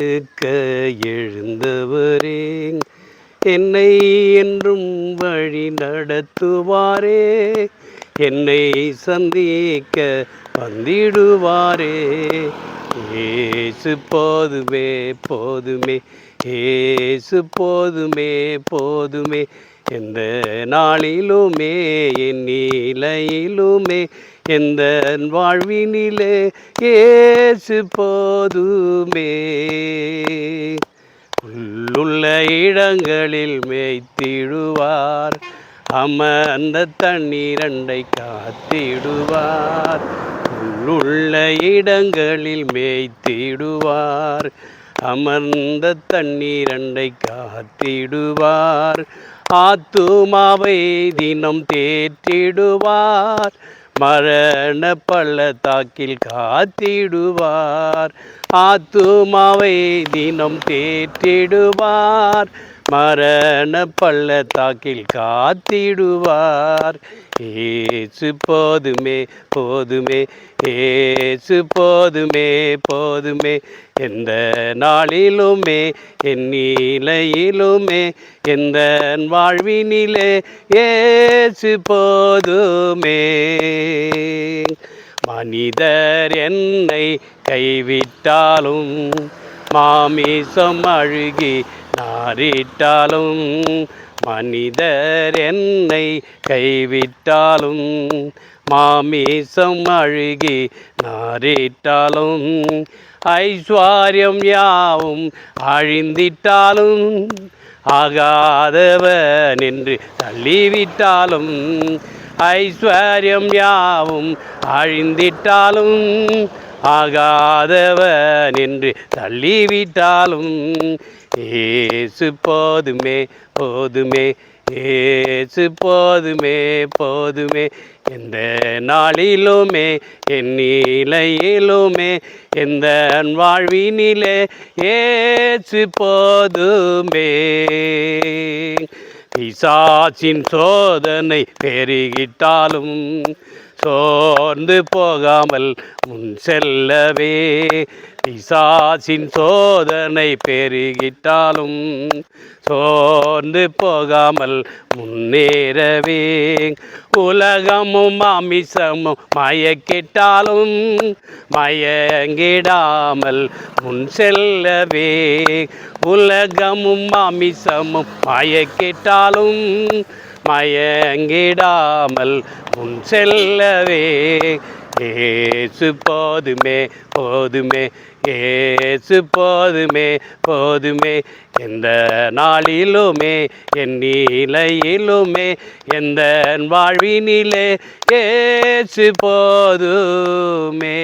இருக்க எழுந்தவரே, என்னை என்றும் வழி நடத்துவாரே, என்னை சந்திக்க வந்திடுவாரே. ஏசு போதுமே போதுமே, ஏசு போதுமே போதுமே, எந்த நாளிலுமே என் நிலையிலுமே எந்த வாழ்வினிலே ஏசு போதுமே. உள்ளுள்ள இடங்களில் மேய்த்திடுவார், அமர்ந்த தண்ணீரண்டை காத்திடுவார். உள்ளுள்ள இடங்களில் மேய்த்திடுவார், அமர்ந்த தண்ணீரண்டை காத்திடுவார். ஆத்துமாவை தினம் தேற்றிடுவார், மரண பள்ளத்தாக்கில் காத்திடுவார். ஆத்துமாவை தினம் தேற்றிடுவார், மரண பள்ளத்தாக்கில் காத்திடுவார். ஏசு போதுமே போதுமே, ஏசு போதுமே போதுமே, எந்த நாளிலுமே என் நிலையிலுமே எந்த வாழ்வினிலே ஏசு போதுமே. மனிதர் என்னை கைவிட்டாலும், மாமிசம் அழுகி நாரிட்டாலும், மனிதர் என்னை கைவிட்டாலும், மாமிசம் அழுகி நாரிட்டாலும், ஐஸ்வர்யம் யாவும் அழிந்திட்டாலும், ஆகாதவன் என்று தள்ளிவிட்டாலும், ஐஸ்வர்யம் யாவும் அழிந்திட்டாலும், ஆகாதவன் என்று தள்ளிவிட்டாலும், ஏசு போதுமே போதுமே, ஏசு போதுமே போதுமே, எந்த நாளிலுமே என் நிலையிலுமே எந்த வாழ்வினிலே ஏசு போதுமே. பிசாசின் சோதனை பெருகிட்டாலும் சோர்ந்து போகாமல் முன் செல்லவே, பிசாசின் சோதனை பெருகிட்டாலும் சோர்ந்து போகாமல் முன்னேறவே, உலகமும் மாமிசமும் மயக்கிட்டாலும் மயங்கிடாமல் முன் செல்லவே, உலகமும் மாமிசமும் மயக்கிட்டாலும் மயங்கிடாமல் முன் செல்லவே, ஏசு போதுமே போதுமே, ஏசு போதுமே போதுமே, எந்த நாளிலுமே என் நிலையிலுமே எந்த வாழ்வினிலே ஏசு போதுமே.